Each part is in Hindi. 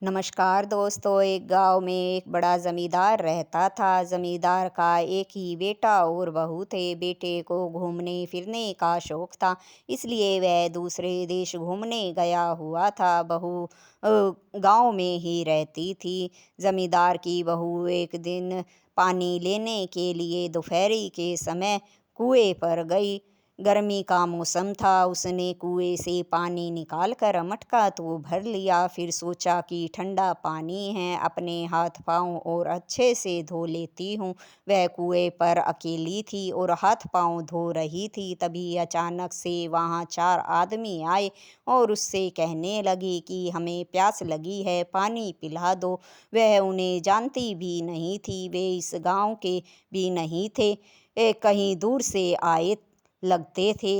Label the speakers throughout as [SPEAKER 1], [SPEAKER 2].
[SPEAKER 1] नमस्कार दोस्तों। एक गांव में एक बड़ा जमींदार रहता था। जमींदार का एक ही बेटा और बहू थे। बेटे को घूमने फिरने का शौक था, इसलिए वह दूसरे देश घूमने गया हुआ था। बहू गांव में ही रहती थी। जमींदार की बहू एक दिन पानी लेने के लिए दोपहरी के समय कुएं पर गई। गर्मी का मौसम था। उसने कुएं से पानी निकाल कर मटका तो भर लिया। फिर सोचा कि ठंडा पानी है, अपने हाथ पांव और अच्छे से धो लेती हूँ। वह कुएं पर अकेली थी और हाथ पांव धो रही थी। तभी अचानक से वहाँ चार आदमी आए और उससे कहने लगे कि हमें प्यास लगी है, पानी पिला दो। वह उन्हें जानती भी नहीं थी, वे इस गांव के भी नहीं थे, कहीं दूर से आए लगते थे।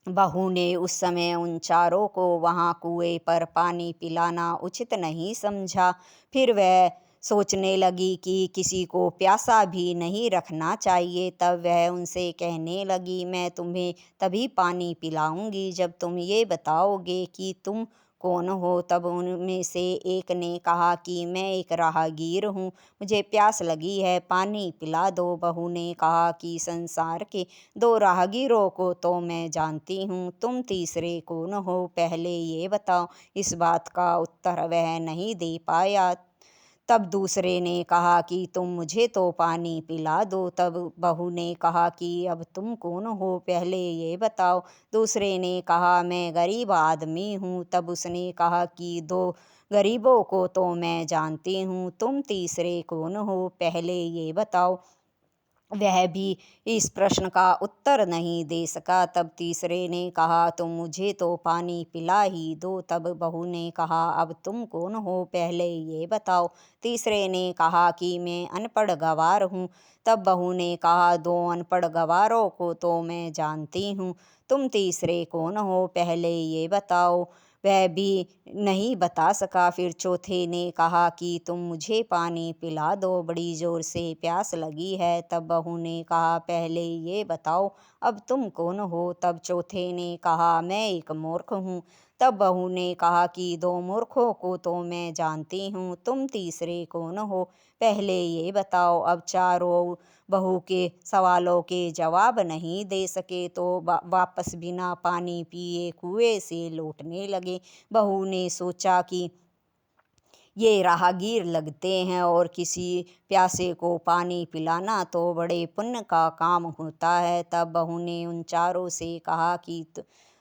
[SPEAKER 1] बहू ने उस समय उन चारों को वहां कुएं पर पानी पिलाना उचित नहीं समझा। फिर वह सोचने लगी कि किसी को प्यासा भी नहीं रखना चाहिए। तब वह उनसे कहने लगी, मैं तुम्हें तभी पानी पिलाऊंगी जब तुम ये बताओगे कि तुम कौन हो। तब उनमें से एक ने कहा कि मैं एक राहगीर हूँ, मुझे प्यास लगी है, पानी पिला दो। बहू ने कहा कि संसार के दो राहगीरों को तो मैं जानती हूँ, तुम तीसरे कौन हो, पहले ये बताओ। इस बात का उत्तर वह नहीं दे पाया। तब दूसरे ने कहा कि तुम मुझे तो पानी पिला दो। तब बहू ने कहा कि अब तुम कौन हो, पहले ये बताओ। दूसरे ने कहा, मैं गरीब आदमी हूँ। तब उसने कहा कि दो गरीबों को तो मैं जानती हूँ, तुम तीसरे कौन हो, पहले ये बताओ। वह भी इस प्रश्न का उत्तर नहीं दे सका। तब तीसरे ने कहा, तुम मुझे तो पानी पिला ही दो। तब बहू ने कहा, अब तुम कौन हो, पहले ये बताओ। तीसरे ने कहा कि मैं अनपढ़ गवार हूँ। तब बहू ने कहा, दो अनपढ़ गवारों को तो मैं जानती हूँ, तुम तीसरे कौन हो, पहले ये बताओ। वह भी नहीं बता सका। फिर चौथे ने कहा कि तुम मुझे पानी पिला दो, बड़ी जोर से प्यास लगी है। तब बहू ने कहा, पहले ये बताओ अब तुम कौन हो। तब चौथे ने कहा, मैं एक मूर्ख हूँ। तब बहू ने कहा कि दो मूर्खों को तो मैं जानती हूँ, तुम तीसरे कौन हो, पहले ये बताओ। अब चारों बहू के सवालों के जवाब नहीं दे सके तो वापस बिना पानी पिए कुएं से लौटने लगे। बहू ने सोचा कि ये राहगीर लगते हैं और किसी प्यासे को पानी पिलाना तो बड़े पुण्य का काम होता है। तब बहू ने उन चारों से कहा कि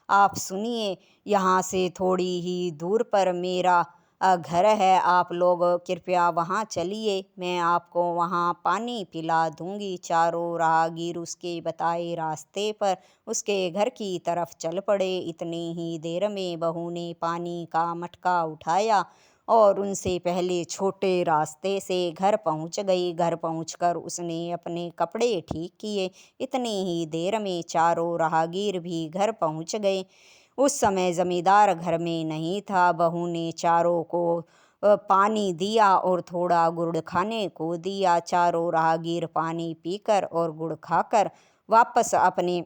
[SPEAKER 1] आप सुनिए, यहाँ से थोड़ी ही दूर पर मेरा घर है, आप लोग कृपया वहाँ चलिए, मैं आपको वहाँ पानी पिला दूंगी। चारों राहगीर उसके बताए रास्ते पर उसके घर की तरफ चल पड़े। इतनी ही देर में बहू ने पानी का मटका उठाया और उनसे पहले छोटे रास्ते से घर पहुंच गई। घर पहुंचकर उसने अपने कपड़े ठीक किए। इतनी ही देर में चारों राहगीर भी घर पहुंच गए। उस समय जमींदार घर में नहीं था। बहू ने चारों को पानी दिया और थोड़ा गुड़ खाने को दिया। चारों राहगीर पानी पीकर और गुड़ खाकर वापस अपने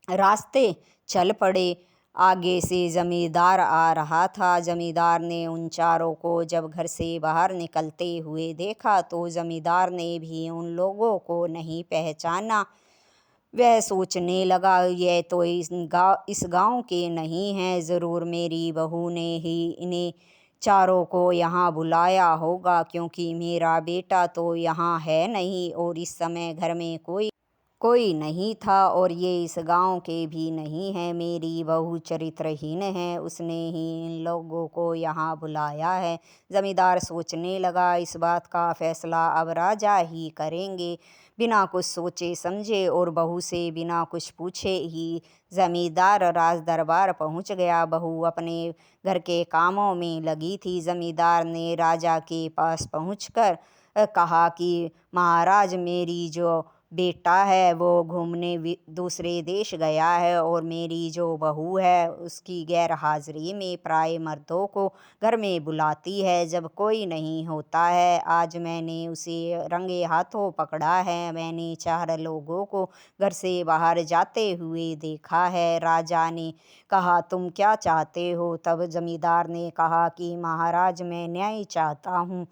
[SPEAKER 1] रास्ते चल पड़े। आगे से जमींदार आ रहा था। जमींदार ने उन चारों को जब घर से बाहर निकलते हुए देखा तो जमींदार ने भी उन लोगों को नहीं पहचाना। वह सोचने लगा, यह तो इस गांव के नहीं हैं, ज़रूर मेरी बहू ने ही इन्हें चारों को यहाँ बुलाया होगा, क्योंकि मेरा बेटा तो यहाँ है नहीं और इस समय घर में कोई कोई नहीं था और ये इस गांव के भी नहीं है। मेरी बहू चरित्रहीन है, उसने ही इन लोगों को यहाँ बुलाया है। जमींदार सोचने लगा, इस बात का फैसला अब राजा ही करेंगे। बिना कुछ सोचे समझे और बहू से बिना कुछ पूछे ही जमींदार राज दरबार पहुँच गया। बहू अपने घर के कामों में लगी थी। जमींदार ने राजा के पास पहुँचकर कहा कि महाराज, मेरी जो बेटा है वो घूमने दूसरे देश गया है और मेरी जो बहू है उसकी गैर हाजिरी में प्राय मर्दों को घर में बुलाती है जब कोई नहीं होता है। आज मैंने उसे रंगे हाथों पकड़ा है। मैंने 4 लोगों को घर से बाहर जाते हुए देखा है। राजा ने कहा, तुम क्या चाहते हो? तब जमींदार ने कहा कि महाराज, मैं न्याय चाहता हूँ।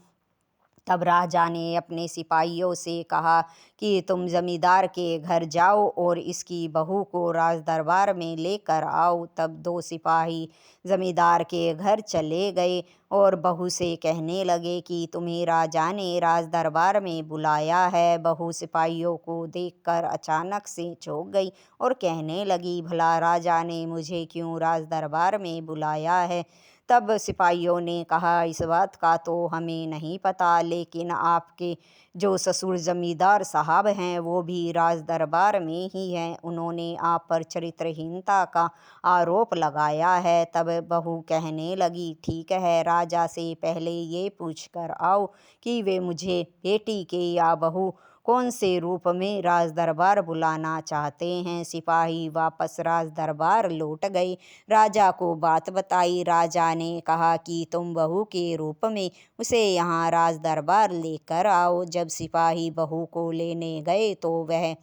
[SPEAKER 1] तब राजा ने अपने सिपाहियों से कहा कि तुम जमींदार के घर जाओ और इसकी बहू को राज दरबार में लेकर आओ। तब 2 सिपाही जमींदार के घर चले गए और बहू से कहने लगे कि तुम्हें राजा ने राज दरबार में बुलाया है। बहू सिपाहियों को देखकर अचानक से चौंक गई और कहने लगी, भला राजा ने मुझे क्यों राज दरबार में बुलाया है? तब सिपाहियों ने कहा, इस बात का तो हमें नहीं पता, लेकिन आपके जो ससुर जमींदार साहब हैं वो भी राज दरबार में ही हैं। उन्होंने आप पर चरित्रहीनता का आरोप लगाया है। तब बहू कहने लगी, ठीक है, राजा से पहले ये पूछ कर आओ कि वे मुझे बेटी के या बहू कौन से रूप में राज दरबार बुलाना चाहते हैं। सिपाही वापस राज दरबार लौट गए। राजा को बात बताई। राजा ने कहा कि तुम बहू के रूप में उसे यहाँ राज दरबार लेकर आओ। जब सिपाही बहू को लेने गए तो वह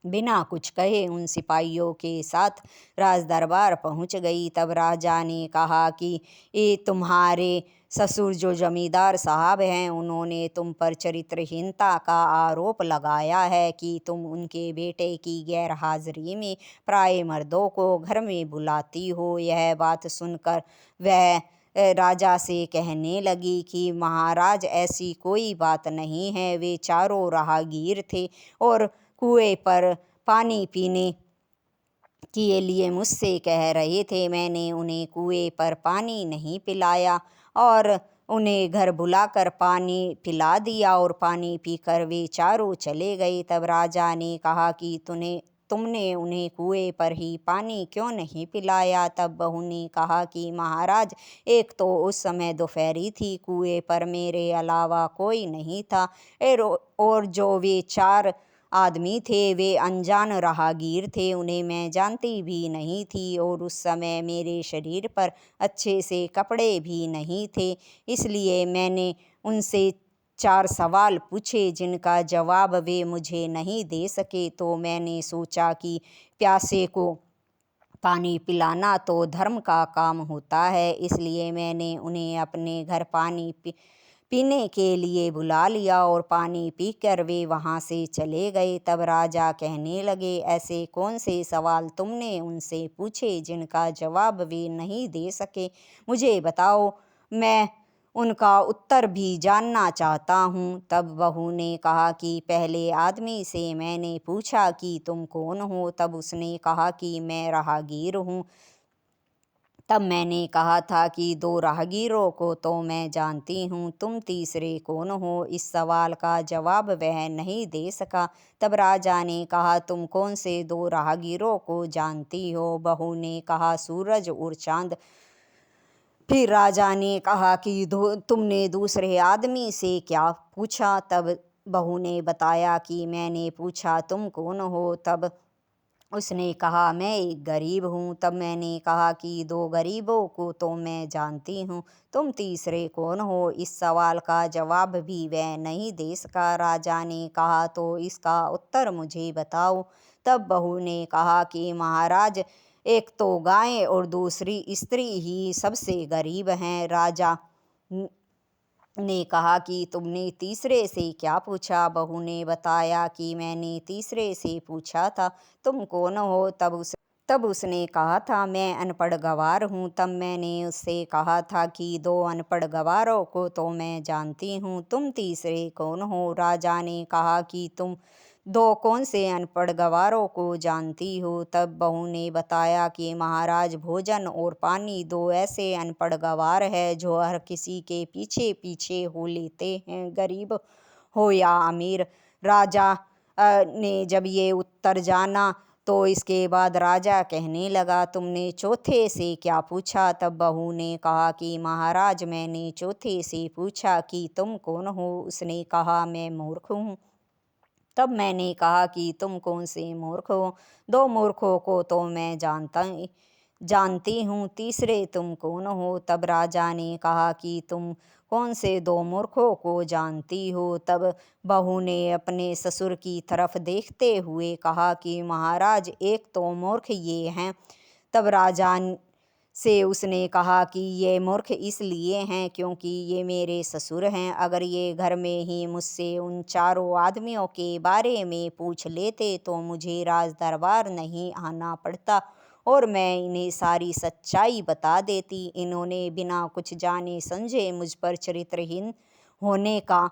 [SPEAKER 1] बिना कुछ कहे उन सिपाहियों के साथ राज दरबार पहुँच गई। तब राजा ने कहा कि ये तुम्हारे ससुर जो जमींदार साहब हैं उन्होंने तुम पर चरित्रहीनता का आरोप लगाया है कि तुम उनके बेटे की गैर हाजिरी में प्राय मर्दों को घर में बुलाती हो। यह बात सुनकर वह राजा से कहने लगी कि महाराज, ऐसी कोई बात नहीं है। वे चारों राहगीर थे और कुएं पर पानी पीने के लिए मुझसे कह रहे थे। मैंने उन्हें कुएं पर पानी नहीं पिलाया और उन्हें घर बुलाकर पानी पिला दिया और पानी पीकर वे चारों चले गए। तब राजा ने कहा कि तुमने उन्हें कुएं पर ही पानी क्यों नहीं पिलाया? तब बहू ने कहा कि महाराज, एक तो उस समय दोपहरी थी, कुएं पर मेरे अलावा कोई नहीं था और जो वे 4 आदमी थे वे अनजान राहगीर थे, उन्हें मैं जानती भी नहीं थी और उस समय मेरे शरीर पर अच्छे से कपड़े भी नहीं थे। इसलिए मैंने उनसे 4 सवाल पूछे जिनका जवाब वे मुझे नहीं दे सके। तो मैंने सोचा कि प्यासे को पानी पिलाना तो धर्म का काम होता है, इसलिए मैंने उन्हें अपने घर पानी पीने के लिए बुला लिया और पानी पीकर वे वहाँ से चले गए। तब राजा कहने लगे, ऐसे कौन से सवाल तुमने उनसे पूछे जिनका जवाब वे नहीं दे सके? मुझे बताओ, मैं उनका उत्तर भी जानना चाहता हूँ। तब बहू ने कहा कि पहले आदमी से मैंने पूछा कि तुम कौन हो? तब उसने कहा कि मैं राहगीर हूँ। तब मैंने कहा था कि 2 राहगीरों को तो मैं जानती हूँ, तुम तीसरे कौन हो? इस सवाल का जवाब वह नहीं दे सका। तब राजा ने कहा, तुम कौन से 2 राहगीरों को जानती हो? बहू ने कहा, सूरज और चांद। फिर राजा ने कहा कि तुमने दूसरे आदमी से क्या पूछा? तब बहू ने बताया कि मैंने पूछा, तुम कौन हो? तब उसने कहा, मैं एक गरीब हूँ। तब मैंने कहा कि 2 गरीबों को तो मैं जानती हूँ, तुम तीसरे कौन हो? इस सवाल का जवाब भी वह नहीं दे सका। राजा ने कहा, तो इसका उत्तर मुझे बताओ। तब बहू ने कहा कि महाराज, एक तो गाय और दूसरी स्त्री ही सबसे गरीब हैं। राजा ने कहा कि तुमने तीसरे से क्या पूछा? बहू ने बताया कि मैंने तीसरे से पूछा था, तुम कौन हो? तब उसने कहा था, मैं अनपढ़ गवार हूँ। तब मैंने उससे कहा था कि 2 अनपढ़ गवारों को तो मैं जानती हूँ, तुम तीसरे कौन हो? राजा ने कहा कि तुम 2 कौन से अनपढ़ गवारों को जानती हो? तब बहू ने बताया कि महाराज, भोजन और पानी 2 ऐसे अनपढ़ गवार है जो हर किसी के पीछे पीछे हो लेते हैं, गरीब हो या अमीर। राजा ने जब ये उत्तर जाना तो इसके बाद राजा कहने लगा, तुमने चौथे से क्या पूछा? तब बहू ने कहा कि महाराज, मैंने चौथे से पूछा कि तुम कौन हो? उसने कहा, मैं मूर्ख हूँ। तब मैंने कहा कि तुम कौन से मूर्ख हो। दो मूर्खों को तो मैं जानती हूँ, तीसरे तुम कौन हो। तब राजा ने कहा कि तुम कौन से दो मूर्खों को जानती हो। तब बहू ने अपने ससुर की तरफ देखते हुए कहा कि महाराज, एक तो मूर्ख ये हैं। तब राजा से उसने कहा कि ये मूर्ख इसलिए हैं क्योंकि ये मेरे ससुर हैं। अगर ये घर में ही मुझसे उन चारों आदमियों के बारे में पूछ लेते तो मुझे राज दरबार नहीं आना पड़ता और मैं इन्हें सारी सच्चाई बता देती। इन्होंने बिना कुछ जाने समझे मुझ पर चरित्रहीन होने का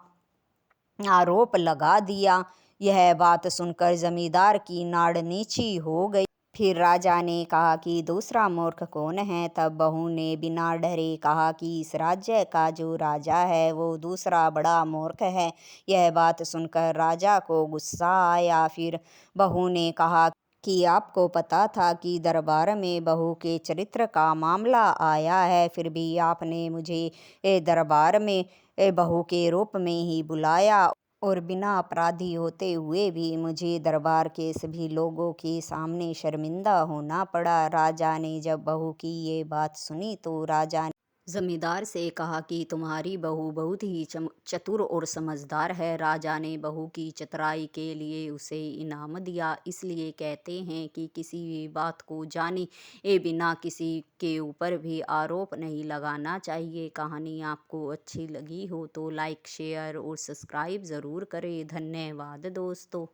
[SPEAKER 1] आरोप लगा दिया। यह बात सुनकर जमींदार की नाड़ नीची हो गई। फिर राजा ने कहा कि दूसरा मूर्ख कौन है। तब बहू ने बिना डरे कहा कि इस राज्य का जो राजा है वो दूसरा बड़ा मूर्ख है। यह बात सुनकर राजा को गुस्सा आया। फिर बहू ने कहा कि आपको पता था कि दरबार में बहू के चरित्र का मामला आया है, फिर भी आपने मुझे दरबार में बहू के रूप में ही बुलाया और बिना अपराधी होते हुए भी मुझे दरबार के सभी लोगों के सामने शर्मिंदा होना पड़ा। राजा ने जब बहू की ये बात सुनी तो राजा ने जमींदार से कहा कि तुम्हारी बहू बहुत ही चतुर और समझदार है। राजा ने बहू की चतुराई के लिए उसे इनाम दिया। इसलिए कहते हैं कि किसी भी बात को जाने बिना किसी के ऊपर भी आरोप नहीं लगाना चाहिए। कहानी आपको अच्छी लगी हो तो लाइक, शेयर और सब्सक्राइब ज़रूर करें। धन्यवाद दोस्तों।